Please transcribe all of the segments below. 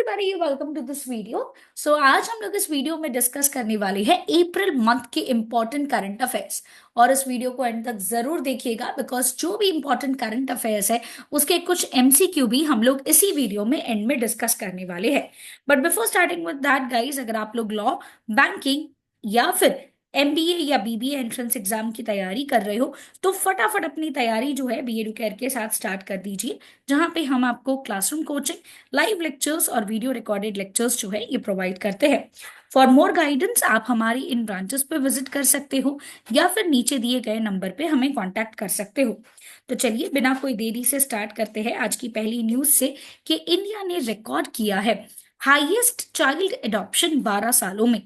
Everybody, welcome to this video. So आज हम लोग इस वीडियो में डिस्कस करने वाले हैं अप्रैल मंथ के इम्पोर्टेंट करंट अफेयर्स। और इस वीडियो को एंड तक जरूर देखिएगा बिकॉज जो भी इम्पोर्टेंट करंट अफेयर्स है उसके कुछ एमसीक्यू भी हम लोग इसी वीडियो में एंड में डिस्कस करने वाले हैं। But before starting with that guys, अगर आप लोग लॉ, बैंकिंग या फिर एमबीए या बीबीए एंट्रेंस एग्जाम की तैयारी कर रहे हो तो फटाफट अपनी तैयारी जो है बी एडुकेयर के साथ स्टार्ट कर दीजिए, जहां पे हम आपको क्लासरूम कोचिंग, लाइव लेक्चर्स और वीडियो रिकॉर्डेड लेक्चर्स जो है ये प्रोवाइड करते हैं। फॉर मोर गाइडेंस आप हमारी इन ब्रांचेस पे विजिट कर सकते हो या फिर नीचे दिए गए नंबर पे हमें कांटेक्ट कर सकते हो। तो चलिए बिना कोई देरी से स्टार्ट करते हैं आज की पहली न्यूज से कि इंडिया ने रिकॉर्ड किया है हाईएस्ट चाइल्ड एडॉप्शन 12 सालों में।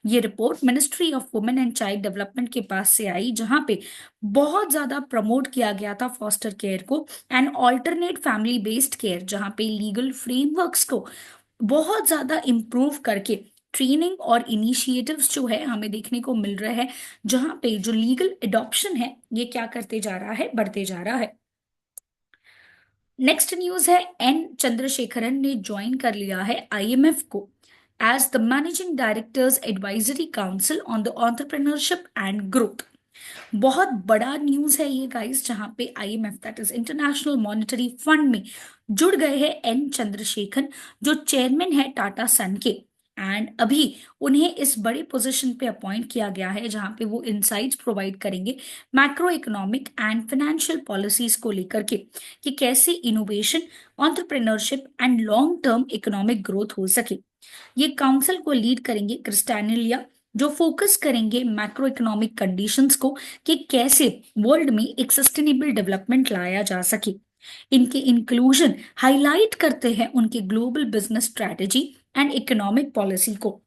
ये report ministry of women and child development के पास से आई, जहां पे बहुत ज्यादा प्रमोट किया गया था फॉस्टर केयर को and alternate family based care, जहां पे लीगल फ्रेमवर्क्स को बहुत ज्यादा इम्प्रूव करके ट्रेनिंग और इनिशिएटिव्स जो है हमें देखने को मिल रहे हैं, जहां पे जो लीगल एडॉप्शन है ये क्या करते जा रहा है, बढ़ते जा रहा है। नेक्स्ट न्यूज है एन चंद्रशेखरन ने ज्वाइन कर लिया है आईएमएफ को as the managing director's advisory council on the entrepreneurship and growth. बहुत बड़ा न्यूज है ये गाइस, जहां पे IMF that is International Monetary Fund में जुड़ गए हैं एन चंद्रशेखर, जो चेयरमैन है टाटा सन के। एंड अभी उन्हें इस बड़े पोजीशन पे अपॉइंट किया गया है जहां पे वो इनसाइट्स प्रोवाइड करेंगे macro economic and financial policies को लेकर के कि कैसे innovation, entrepreneurship and long term economic growth हो सके। ये काउंसिल को लीड करेंगे क्रिस्टानेलिया, जो फोकस करेंगे मैक्रो इकोनॉमिक कंडीशंस को कि कैसे वर्ल्ड में एक सस्टेनेबल डेवलपमेंट लाया जा सके। इनके इंक्लूजन हाईलाइट करते हैं उनके global business strategy and economic policy को।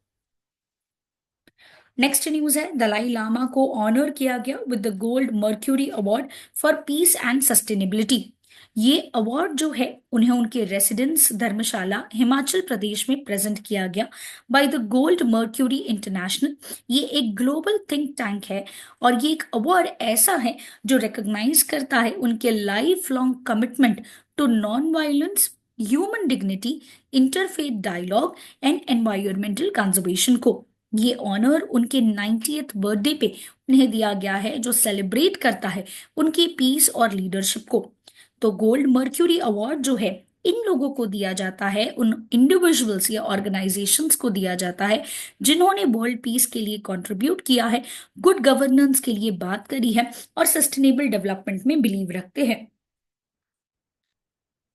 नेक्स्ट न्यूज है दलाई लामा को ऑनर किया गया with the gold mercury award for piece and sustainability. ये अवार्ड जो है उन्हें उनके रेसिडेंस धर्मशाला हिमाचल प्रदेश में प्रेजेंट किया गया by the gold mercury international. ये एक ग्लोबल थिंक टैंक है और ये एक अवार्ड ऐसा है जो रिकॉग्नाइज करता है उनके life long commitment to non violence, human dignity, interfaith dialogue and environmental conservation को। ये ऑनर उनके 90th बर्थडे पे उन्हें दिया गया है, जो सेलिब्रेट करता है उनकी पीस और लीडरशिप को। तो गोल्ड मर्क्यूरी अवार्ड जो है इन लोगों को दिया जाता है, उन इंडिविजुअल्स या ऑर्गेनाइजेशंस को दिया जाता है जिन्होंने वर्ल्ड पीस के लिए कंट्रीब्यूट किया है, गुड गवर्नेंस के लिए बात करी है और सस्टेनेबल डेवलपमेंट में बिलीव रखते हैं।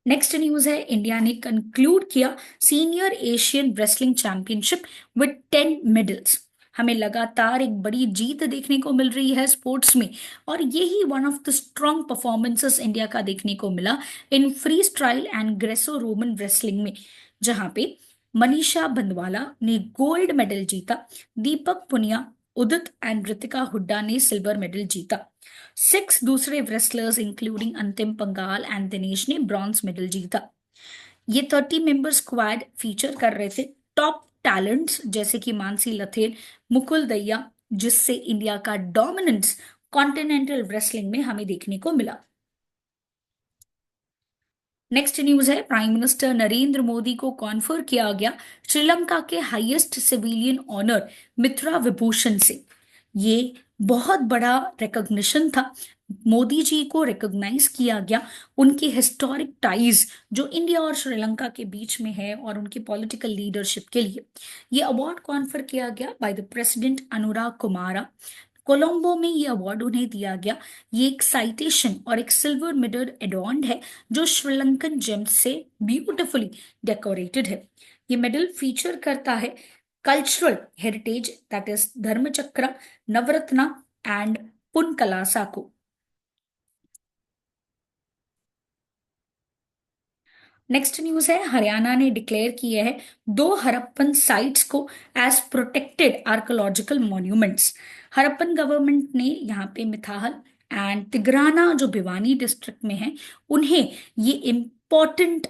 नेक्स्ट न्यूज है इंडिया ने कंक्लूड किया senior Asian wrestling championship with 10 medals. हमें लगातार एक बड़ी जीत देखने को मिल रही है स्पोर्ट्स में, और यही one of the strong performances India का देखने को मिला in freestyle and greco roman wrestling में, जहां पे मनीषा बंदवाला ने गोल्ड मेडल जीता, दीपक पुनिया, उदित एंड रितिका हुड्डा ने सिल्वर मेडल जीता। 6 दूसरे रेसलर्स इंक्लूडिंग अंतिम पंगाल एंड दिनेश ने ब्रॉन्ज मेडल जीता। ये 30 मेंबर स्क्वाड फीचर कर रहे थे टॉप टैलेंट्स जैसे कि मानसी लथेर, मुकुल दहिया, जिससे इंडिया का डोमिनेंस कॉन्टिनेंटल रेसलिंग में हमें देखने को मिला। नेक्स्ट न्यूज है प्राइम मिनिस्टर नरेंद्र मोदी को कॉन्फर किया गया श्रीलंका के हाईएस्ट सिविलियन ऑनर मित्रा विभूषण से। ये बहुत बड़ा रिकॉग्निशन था, मोदी जी को रिकॉग्नाइज किया गया उनकी हिस्टोरिक टाइज जो इंडिया और श्रीलंका के बीच में है और उनकी पॉलिटिकल लीडरशिप के लिए। ये अवार्ड कॉन्फर किया गया बाय द प्रेसिडेंट अनुराग कुमारा। कोलंबो में ये अवार्ड उन्हें दिया गया। ये एक साइटेशन और एक सिल्वर मेडल एडॉर्न्ड है जो श्रीलंकन जेम्स से ब्यूटिफुली डेकोरेटेड है। ये मेडल फीचर करता है cultural heritage that is Dharmachakra, Navaratna and Punkalasa को। नेक्स्ट न्यूज है हरियाणा ने डिक्लेयर किया है 2 हड़प्पन साइट्स को as protected archaeological monuments. Harappan government ने यहाँ पे मिथाहल एंड तिगराना जो भिवानी डिस्ट्रिक्ट में है उन्हें ये इंपॉर्टेंट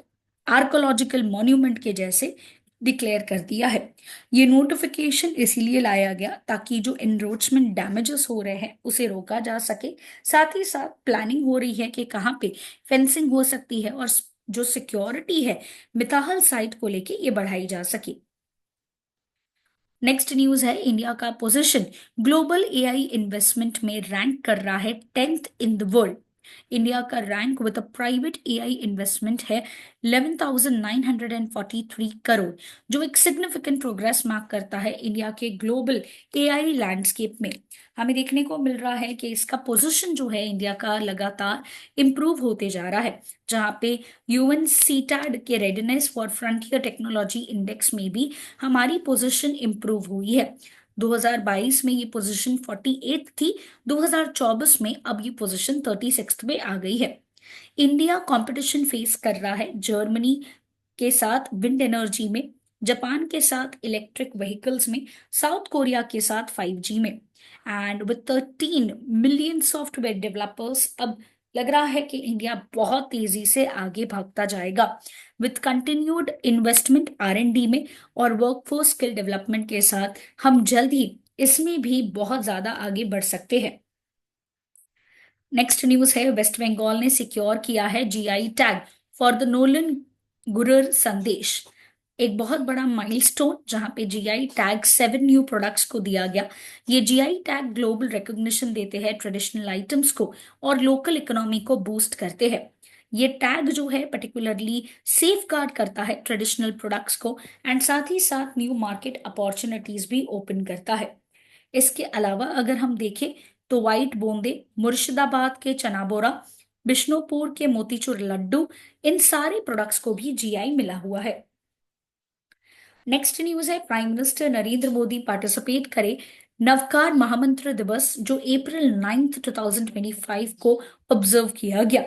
आर्कोलॉजिकल मॉन्यूमेंट के जैसे डिक्लेयर कर दिया है। ये नोटिफिकेशन इसीलिए लाया गया ताकि जो एनरोचमेंट डैमेजेस हो रहे हैं उसे रोका जा सके, साथ ही साथ प्लानिंग हो रही है कि कहाँ पे फेंसिंग हो सकती है और जो सिक्योरिटी है मिताहल साइट को लेके ये बढ़ाई जा सके। नेक्स्ट न्यूज है, इंडिया का पोजीशन ग्लोबल एआई इन्वेस्टमेंट में रैंक कर रहा है 10th in the world. India का rank with a private AI investment है 11,943 करोड़, जो एक सिग्निफिकेंट प्रोग्रेस मार्क करता है इंडिया के ग्लोबल एआई लैंडस्केप में। हमें देखने को मिल रहा है कि इसका पोजीशन जो है इंडिया का लगातार इंप्रूव होते जा रहा है, जहां पे यूएन सीटैड के readiness for frontier technology index में भी हमारी पोजीशन इंप्रूव हुई है। 2022 में ये पोजीशन 48 थी, 2024 में अब ये पोजीशन 36 में आ गई है। इंडिया कंपटीशन फेस कर रहा है जर्मनी के साथ विंड एनर्जी में, जापान के साथ इलेक्ट्रिक व्हीकल्स में, साउथ कोरिया के साथ 5G में। And with 13 million software developers, अब लग रहा है कि इंडिया बहुत तेजी से आगे भागता जाएगा। विद कंटिन्यूड इन्वेस्टमेंट R&D में और वर्कफोर्स स्किल डेवलपमेंट के साथ हम जल्द ही इसमें भी बहुत ज्यादा आगे बढ़ सकते हैं। नेक्स्ट न्यूज है, वेस्ट बंगाल ने सिक्योर किया है GI tag for the Nolen Gurer Sandesh. एक बहुत बड़ा माइलस्टोन, जहां पे जीआई टैग 7 न्यू प्रोडक्ट्स को दिया गया। ये जीआई टैग ग्लोबल रिकॉग्निशन देते हैं ट्रेडिशनल आइटम्स को और लोकल इकोनॉमी को बूस्ट करते हैं। ये टैग जो है पर्टिकुलरली सेफ गार्ड करता है ट्रेडिशनल प्रोडक्ट्स को एंड साथ ही साथ न्यू मार्केट अपॉर्चुनिटीज भी ओपन करता है। इसके अलावा अगर हम देखें तो व्हाइट बोंदे, मुर्शिदाबाद के चना बोरा, बिष्णुपुर के मोतीचूर लड्डू, इन सारे प्रोडक्ट्स को भी जीआई मिला हुआ है। नेक्स्ट न्यूज है, prime minister Narendra Modi participate करे नवकार महामंत्र दिवस, जो अप्रैल 9 2025 को ऑब्जर्व किया गया।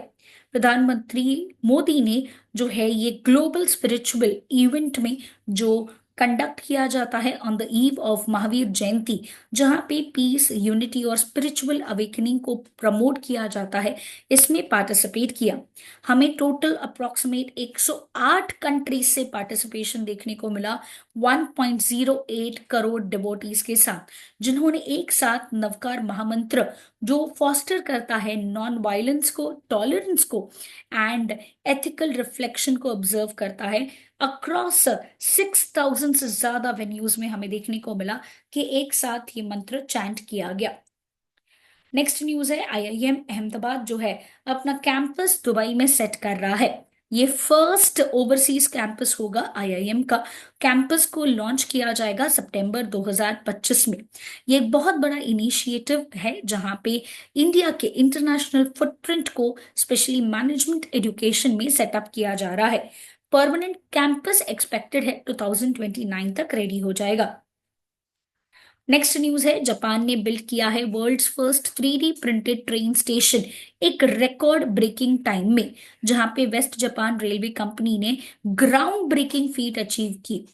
प्रधानमंत्री मोदी ने जो है ये ग्लोबल स्पिरिचुअल इवेंट में जो कंडक्ट किया जाता है on the eve of Mahavir Jayanti, जहां पे पीस, यूनिटी और स्पिरिचुअल अवेकनिंग को प्रमोट किया जाता है, इसमें पार्टिसिपेट किया। हमें टोटल अप्रोक्सीमेट 108 कंट्रीज से पार्टिसिपेशन देखने को मिला, 1.08 करोड़ डिवोटीज के साथ, जिन्होंने एक साथ नवकार महामंत्र, जो फॉस्टर करता है नॉन वायलेंस को, टॉलरेंस को एंड एथिकल रिफ्लेक्शन को ऑब्जर्व करता है, अक्रॉस 6,000 से ज्यादा वेन्यूज में हमें देखने को मिला कि एक साथ ये मंत्र चैंट किया गया। नेक्स्ट न्यूज है, आईआईएम अहमदाबाद जो है अपना कैंपस दुबई में सेट कर रहा है। ये फर्स्ट ओवरसीज कैंपस होगा आईआईएम का। कैंपस को लॉन्च किया जाएगा सितंबर 2025 में। ये एक बहुत बड़ा इनिशिएटिव है, जहां पे इंडिया के इंटरनेशनल फुटप्रिंट को स्पेशली मैनेजमेंट एजुकेशन में सेटअप किया जा रहा है। परमानेंट कैंपस एक्सपेक्टेड है 2029 तक रेडी हो जाएगा। नेक्स्ट न्यूज है, जापान ने बिल्ड किया है world's first 3D printed train station, एक रिकॉर्ड ब्रेकिंग टाइम में, जहां पे वेस्ट जापान रेलवे कंपनी ने ग्राउंड ब्रेकिंग फीट अचीव की।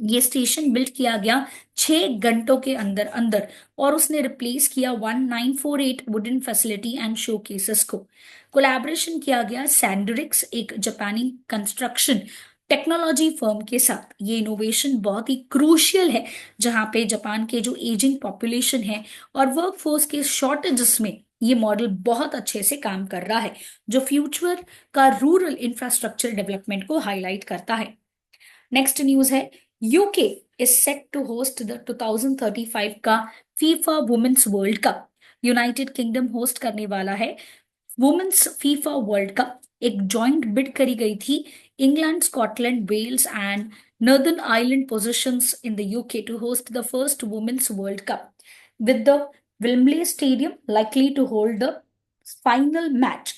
ये स्टेशन बिल्ड किया गया 6 घंटों के अंदर अंदर और उसने रिप्लेस किया 1948 wooden facility and show cases को। कोलैबोरेशन किया गया सैंडरिक्स, एक जापानी कंस्ट्रक्शन टेक्नोलॉजी फर्म के साथ। ये इनोवेशन बहुत ही क्रूशियल है, जहां पे जापान के जो एजिंग पॉपुलेशन है और वर्कफोर्स के शॉर्टेजेस में ये मॉडल बहुत अच्छे से काम कर रहा है, जो फ्यूचर का रूरल इंफ्रास्ट्रक्चर डेवलपमेंट को हाईलाइट करता है। नेक्स्ट न्यूज है, UK is set to host the 2035 का FIFA women's world cup. United Kingdom host करने वाला है वुमेन्स फीफा वर्ल्ड कप। एक जॉइंट बिड करी गई थी England, Scotland, Wales and Northern Ireland positions in the UK to host the first women's world cup, with the Wembley stadium likely to hold the final match.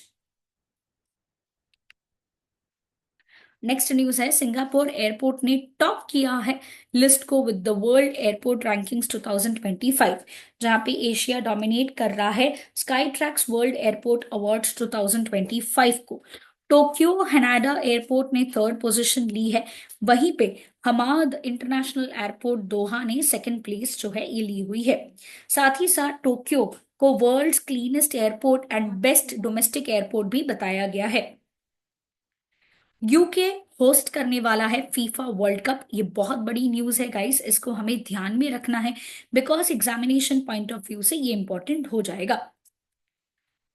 Next news है, Singapore airport ने top किया है list को with the world airport rankings 2025, जहां पे Asia dominate कर रहा है sky tracks world airport awards 2025 को। टोक्यो हनाडा एयरपोर्ट ने थर्ड पोजीशन ली है, वहीं पे हमाद इंटरनेशनल एयरपोर्ट दोहा ने सेकंड प्लेस जो है ये ली हुई है। साथ ही साथ टोक्यो को world's cleanest airport and best domestic airport भी बताया गया है। यूके होस्ट करने वाला है फीफा वर्ल्ड कप। ये बहुत बड़ी न्यूज है गाइस, इसको हमें ध्यान में रखना है because examination point of view से ये इंपॉर्टेंट हो जाएगा।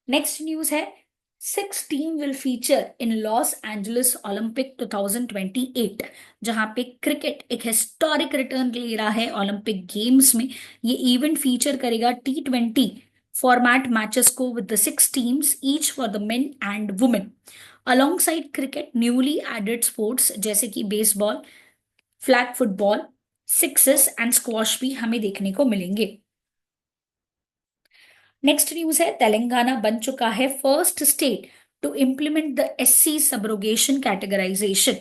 नेक्स्ट न्यूज है, six team will feature in Los Angeles Olympic 2028, जहां पे क्रिकेट एक हिस्टोरिक रिटर्न ले रहा है ओलंपिक गेम्स में। ये इवेंट फीचर करेगा T20 फॉर्मेट मैचेस को with the six teams each for the men and women. Alongside cricket newly added sports जैसे कि baseball, flag football, sixes and squash भी हमें देखने को मिलेंगे। नेक्स्ट न्यूज है, तेलंगाना बन चुका है first state to implement the SC subrogation categorization.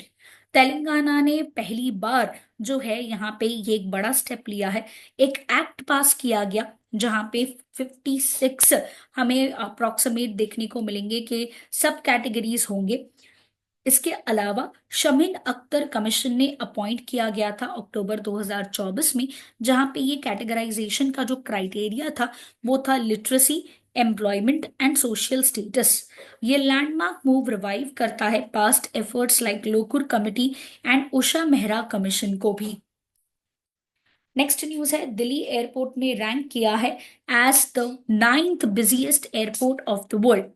Telangana ने पहली बार जो है यहाँ पे ये एक बड़ा स्टेप लिया है। एक एक्ट पास किया गया जहां पे 56 हमें अप्रोक्सीमेट देखने को मिलेंगे कि सब कैटेगरीज होंगे। इसके अलावा शमीन अख्तर कमीशन ने अपॉइंट किया गया था अक्टूबर 2024 में, जहां पे ये कैटेगराइजेशन का जो क्राइटेरिया था वो था literacy, employment and social status. ये लैंडमार्क मूव रिवाइव करता है past efforts like Lokur committee and Usha Mehra commission को भी। नेक्स्ट न्यूज है, दिल्ली एयरपोर्ट ने रैंक किया है as the 9th busiest airport of the world.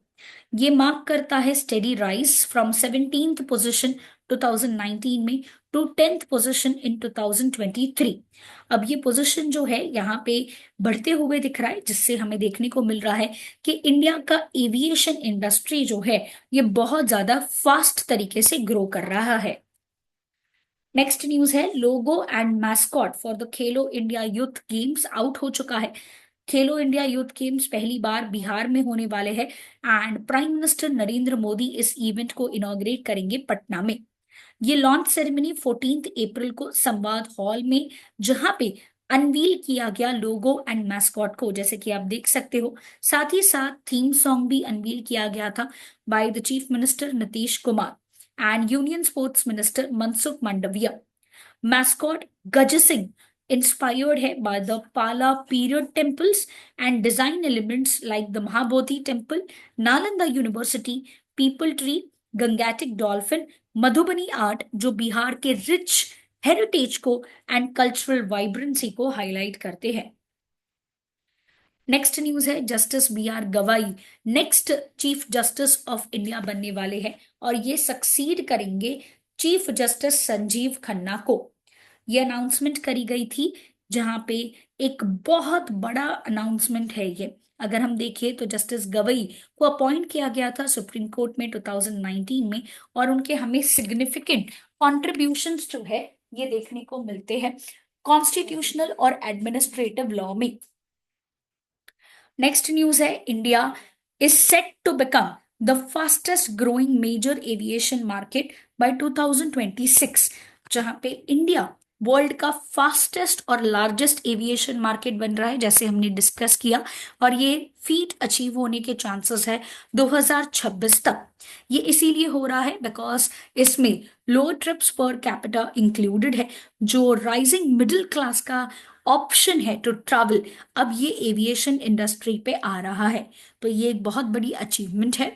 ये मार्क करता है steady rise from 17th position 2019 में टू 10th पोजीशन इन 2023। अब ये पोजीशन जो है यहाँ पे बढ़ते हुए दिख रहा है, जिससे हमें देखने को मिल रहा है कि इंडिया का एविएशन इंडस्ट्री जो है ये बहुत ज्यादा फास्ट तरीके से ग्रो कर रहा है। नेक्स्ट न्यूज है, logo and mascot for the Khelo India youth games out हो चुका है। खेलो इंडिया यूथ गेम्स पहली बार बिहार में होने वाले हैं and prime minister Narendra Modi इस इवेंट को इनॉग्रेट करेंगे पटना में। ये लॉन्च सेरेमनी 14 अप्रैल को संवाद हॉल में, जहां पे अनवील किया गया लोगो एंड मैस्कॉट को, जैसे कि आप देख सकते हो। साथ ही साथ थीम सॉन्ग भी अनवील किया गया था by the chief minister Nitish Kumar and union sports minister Mansukh Mandaviya. Mascot गज सिंह इंस्पायर्ड है बाय द पाला period temples and design elements like the Mahabodhi temple, Nalanda university, people tree, Gangetic dolphin, Madhubani art, जो बिहार के रिच हेरिटेज को एंड कल्चरल वाइब्रेंसी को highlight करते हैं। Next news है, जस्टिस BR गवाई next chief justice of India बनने वाले हैं और ये सक्सीड करेंगे चीफ जस्टिस संजीव खन्ना को। ये अनाउंसमेंट करी गई थी, जहां पे एक बहुत बड़ा अनाउंसमेंट है ये। अगर हम देखें तो जस्टिस गवई को अपॉइंट किया गया था सुप्रीम कोर्ट में 2019 में, और उनके हमें सिग्निफिकेंट कॉन्ट्रीब्यूशंस जो है ये देखने को मिलते हैं कॉन्स्टिट्यूशनल और एडमिनिस्ट्रेटिव लॉ में। नेक्स्ट न्यूज है, India is set to become the fastest growing major aviation market by 2026, जहां पे इंडिया वर्ल्ड का फास्टेस्ट और लार्जेस्ट एविएशन मार्केट बन रहा है, जैसे हमने डिस्कस किया। और ये फीट अचीव होने के चांसेस है 2026 तक। ये इसीलिए हो रहा है बिकॉज इसमें लो ट्रिप्स पर कैपिटा इंक्लूडेड है, जो राइजिंग मिडिल क्लास का ऑप्शन है टू ट्रैवल, अब ये एविएशन इंडस्ट्री पे आ रहा है। तो ये एक बहुत बड़ी अचीवमेंट है।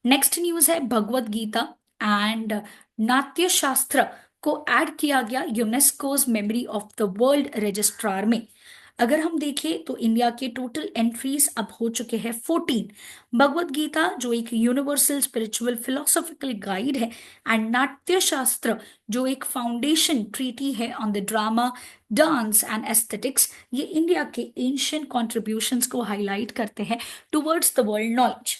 नेक्स्ट न्यूज है, भगवत गीता एंड नाट्य शास्त्र को ऐड किया गया UNESCO's memory of the world registrar में। अगर हम देखें तो इंडिया के टोटल एंट्रीज अब हो चुके हैं 14। भगवत गीता जो एक यूनिवर्सल स्पिरिचुअल फिलोसॉफिकल गाइड है, एंड नाट्य शास्त्र जो एक फाउंडेशन ट्रीटी है on the drama, dance and aesthetics, ये इंडिया के एंशियंट कॉन्ट्रीब्यूशंस को हाईलाइट करते हैं towards the world knowledge.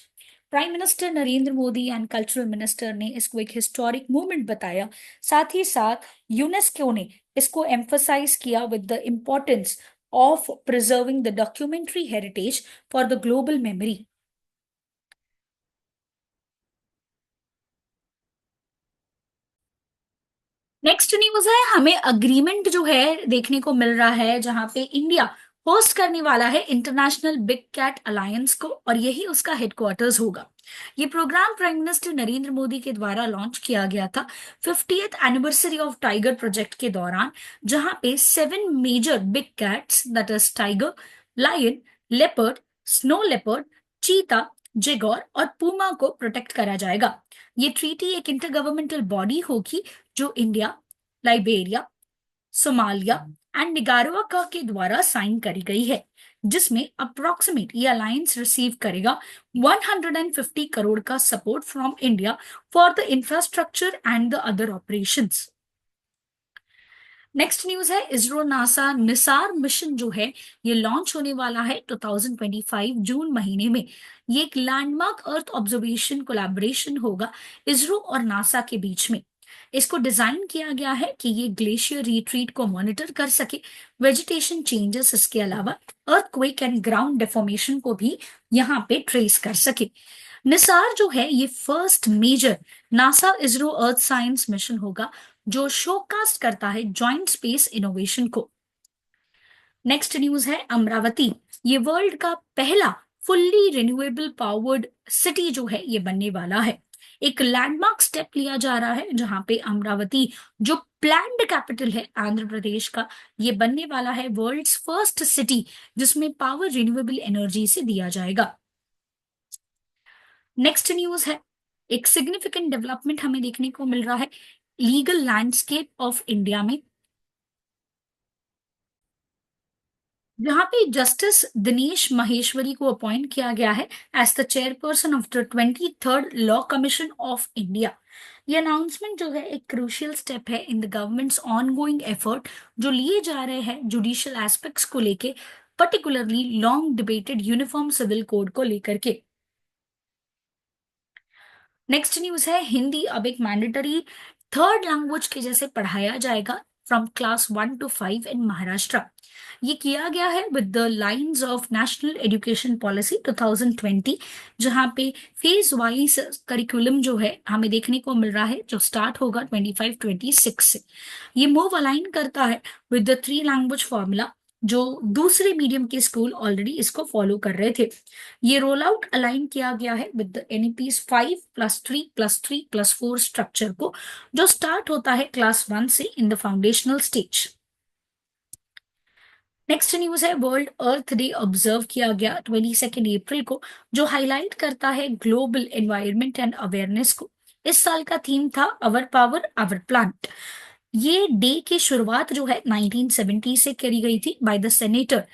Prime minister Narendra Modi and cultural minister ने इसको एक हिस्टोरिक मूवमेंट बताया। साथ ही साथ यूनेस्को ने इसको एम्फसाइज किया with the importance of preserving the documentary heritage for the global memory. Next news है, हमें अग्रीमेंट जो है देखने को मिल रहा है, जहां पे इंडिया होस्ट करने वाला है इंटरनेशनल बिग कैट अलायंस को, और यही उसका हेडक्वार्टर्स होगा। ये programme prime minister Narendra Modi के द्वारा लॉन्च किया गया था 50th anniversary of tiger project के दौरान, जहां पे 7 major big cats that is tiger, lion, leopard, snow leopard, cheetah, jaguar और पूमा को प्रोटेक्ट करा जाएगा। ये ट्रीटी एक इंटर गवर्नमेंटल बॉडी होगी जो India, Liberia, Somalia and Nicaragua के द्वारा साइन करी गई है। जिसमें अप्रोक्सीमेट ये अलायंस रिसीव करेगा 150 करोड़ का support from India for the infrastructure and the other operations. Next news है इसरो नासा निसार मिशन जो है ये लॉन्च होने वाला है 2025 जून महीने में। ये एक लैंडमार्क अर्थ ऑब्जर्वेशन कोलैबोरेशन होगा इसरो और नासा के बीच में। इसको डिजाइन किया गया है कि ये ग्लेशियर रिट्रीट को मॉनिटर कर सके, वेजिटेशन चेंजेस, इसके अलावा अर्थक्वेक एंड ग्राउंड डेफॉर्मेशन को भी यहाँ पे ट्रेस कर सके। निसार जो है ये first major NASA ISRO earth science mission होगा जो शोकास्ट करता है जॉइंट स्पेस इनोवेशन को। नेक्स्ट न्यूज है अमरावती। ये वर्ल्ड का पहला फुल्ली रिन्यूएबल पावर्ड सिटी जो है ये बनने वाला है। एक लैंडमार्क स्टेप लिया जा रहा है जहां पे अमरावती जो प्लैन्ड कैपिटल है आंध्र प्रदेश का, ये बनने वाला है वर्ल्ड्स फर्स्ट सिटी जिसमें पावर रिन्यूएबल एनर्जी से दिया जाएगा। नेक्स्ट न्यूज है एक सिग्निफिकेंट डेवलपमेंट हमें देखने को मिल रहा है लीगल लैंडस्केप ऑफ इंडिया में, जहां पे जस्टिस दिनेश माहेश्वरी को अपॉइंट किया गया है as the chairperson of the 23rd law commission of India. ये अनाउंसमेंट जो है एक क्रूशियल स्टेप है in the government's ongoing effort जो लिए जा रहे हैं जुडिशियल एस्पेक्ट्स को लेके, particularly long debated uniform civil code को लेकर के। नेक्स्ट न्यूज है हिंदी अब एक मैंडेटरी थर्ड लैंग्वेज के जैसे पढ़ाया जाएगा फ्रॉम क्लास 1 to 5 इन महाराष्ट्र। ये किया गया है with the lines of national education policy 2020, जहां पे फेज वाइज करिकुलम जो है हमें देखने को मिल रहा है जो स्टार्ट होगा 25-26 से। ये मूव अलाइन करता है विद द 3 लैंग्वेज फॉर्मूला जो दूसरे मीडियम के स्कूल ऑलरेडी इसको फॉलो कर रहे थे। ये रोल आउट अलाइन किया गया है विद द एनईपीज 5+3+3+4 स्ट्रक्चर को, जो स्टार्ट होता है क्लास 1 से in the foundational stage. Next news है वर्ल्ड अर्थ डे ऑब्जर्व किया गया 22 अप्रैल को, जो हाईलाइट करता है ग्लोबल एनवायरनमेंट एंड अवेयरनेस को। इस साल का थीम था अवर पावर अवर प्लांट। ये डे की शुरुआत जो है 1970 से करी गई थी बाय द सेनेटर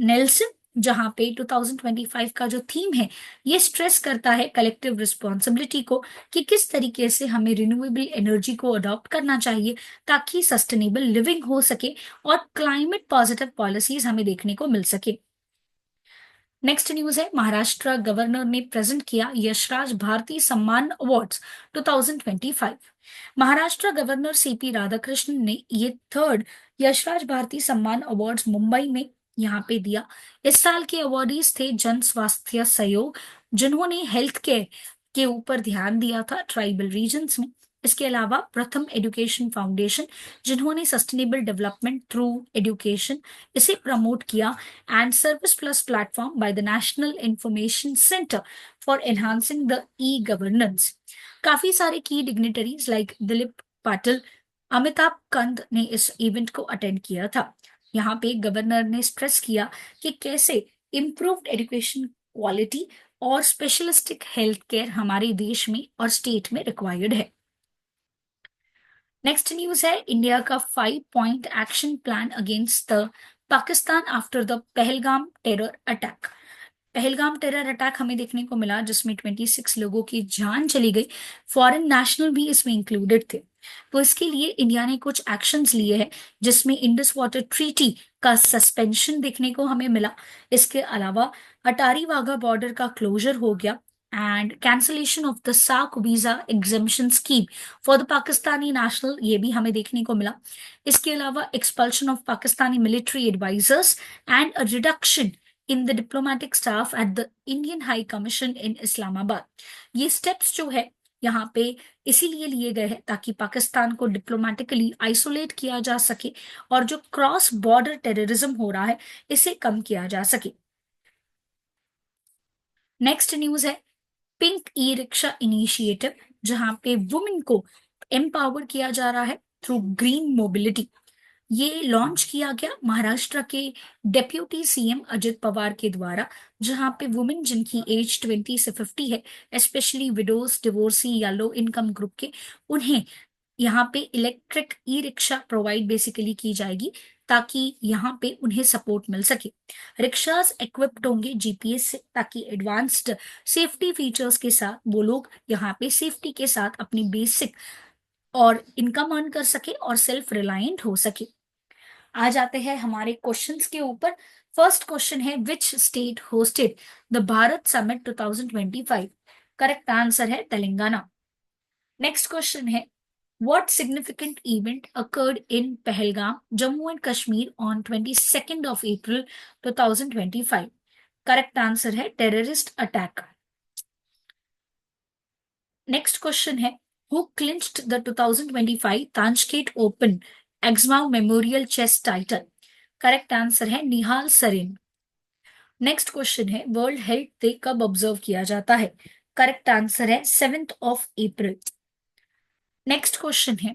नेल्सन, जहां पे 2025 का जो थीम है ये स्ट्रेस करता है कलेक्टिव रिस्पॉन्सिबिलिटी को कि किस तरीके से हमें रिन्यूएबल एनर्जी को अडॉप्ट करना चाहिए ताकि सस्टेनेबल लिविंग हो सके और क्लाइमेट पॉजिटिव पॉलिसीज हमें देखने को मिल सके। नेक्स्ट न्यूज है महाराष्ट्र गवर्नर ने प्रेजेंट किया यशराज भारती सम्मान awards 2025। Maharashtra governor CP Radhakrishnan ने ये थर्ड यशराज भारती सम्मान अवार्ड्स मुंबई में यहाँ पे दिया। इस साल के अवार्डीज थे जन स्वास्थ्य सहयोग, जिन्होंने हेल्थ केयर के ऊपर ध्यान दिया था ट्राइबल रीजन्स में। इसके अलावा प्रथम एजुकेशन फाउंडेशन, जिन्होंने सस्टेनेबल डेवलपमेंट थ्रू एजुकेशन इसे प्रमोट किया, and service plus platform by the national information centre for enhancing the e governance. काफी सारे की डिग्निटरीज लाइक दिलीप पाटिल, अमिताभ कंत ने इस इवेंट को अटेंड किया था। यहाँ पे गवर्नर ने स्ट्रेस किया कि कैसे इम्प्रूव्ड एजुकेशन क्वालिटी और स्पेशलिस्टिक हेल्थ केयर हमारे देश में और स्टेट में रिक्वायर्ड है। नेक्स्ट न्यूज है इंडिया का 5 point action plan against the Pakistan after the Pahalgam terror attack. Pahalgam terror attack हमें देखने को मिला जिसमें 26 लोगों की जान चली गई, फॉरेन नेशनल भी इसमें इंक्लूडेड थे। तो इसके लिए इंडिया ने कुछ एक्शंस लिए हैं जिसमें इंडस वाटर ट्रीटी का सस्पेंशन देखने को हमें मिला। इसके अलावा अटारी वाघा बॉर्डर का क्लोजर हो गया and cancellation of the SAARC visa exemption scheme for the Pakistani national, ये भी हमें देखने को मिला। इसके अलावा expulsion of Pakistani military advisers and a reduction in the diplomatic staff at the Indian high commission in Islamabad. ये स्टेप्स जो है यहाँ पे इसीलिए लिए गए हैं ताकि पाकिस्तान को डिप्लोमेटिकली आइसोलेट किया जा सके और जो क्रॉस बॉर्डर टेररिज्म हो रहा है इसे कम किया जा सके। नेक्स्ट न्यूज है पिंक ई रिक्शा इनिशिएटिव, जहां पे वुमेन को एम्पावर किया जा रहा है थ्रू ग्रीन मोबिलिटी। ये लॉन्च किया गया महाराष्ट्र के डेप्यूटी सीएम अजित पवार के द्वारा, जहां पे वुमेन जिनकी एज 20 से 50 है, स्पेशली विडोज, डिवोर्सी या लो इनकम ग्रुप के, उन्हें यहाँ पे electric e rickshaw provide basically की जाएगी ताकि यहाँ पे उन्हें सपोर्ट मिल सके। रिक्शास इक्विप्ड होंगे जीपीएस से, ताकि एडवांस्ड सेफ्टी फीचर्स के साथ वो लोग यहाँ पे सेफ्टी के साथ अपनी बेसिक और इनकम अर्न कर सके और सेल्फ रिलायंट हो सके। आ जाते हैं हमारे क्वेश्चंस के ऊपर। फर्स्ट क्वेश्चन है, which state hosted the Bharat summit 2025? Correct answer है तेलंगाना। नेक्स्ट क्वेश्चन है, what significant event occurred in Pahalgam, Jammu and Kashmir on 22nd of April 2025? Correct answer है terrorist attack. Next question है, who clinched the 2025 Tanchkate Open Exmouth Memorial Chess title? Correct answer है Nihal Sarin. Next question है, world health day कब observe किया जाता है? Correct answer है 7th of April। Next question है,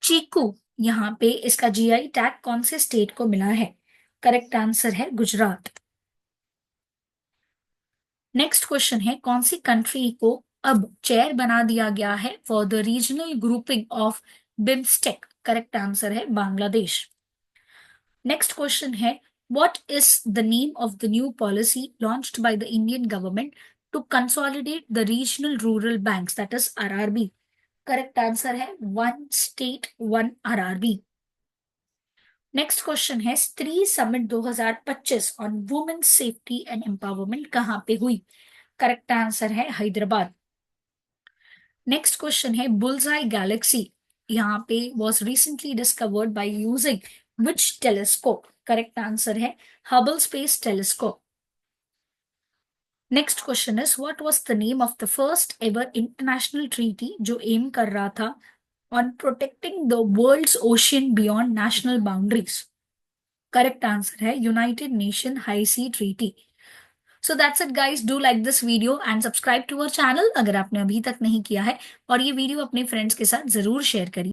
चीकू यहाँ पे इसका जीआई टैग कौन से स्टेट को मिला है? करेक्ट आंसर है गुजरात। नेक्स्ट क्वेश्चन है, कौन सी कंट्री को अब चेयर बना दिया गया है for the regional grouping of BIMSTEC? Correct answer है बांग्लादेश। नेक्स्ट क्वेश्चन है, what is the name of the new policy launched by the Indian government to consolidate the regional rural banks, that is RRB? Correct answer है one state one RRB. Next question है, Stree summit 2025 on women safety and empowerment कहाँ पे हुई? Correct answer है Hyderabad. Next question है, bullseye galaxy यहाँ पे was recently discovered by using which telescope? Correct answer है Hubble space telescope. Next question is, what was the name of the first ever international treaty जो aim कर रहा था on protecting the world's ocean beyond national boundaries? Correct answer है United Nation high sea treaty. So that's it guys, do like this video and subscribe to our channel अगर आपने अभी तक नहीं किया है, और ये वीडियो अपने फ्रेंड्स के साथ जरूर शेयर करिए।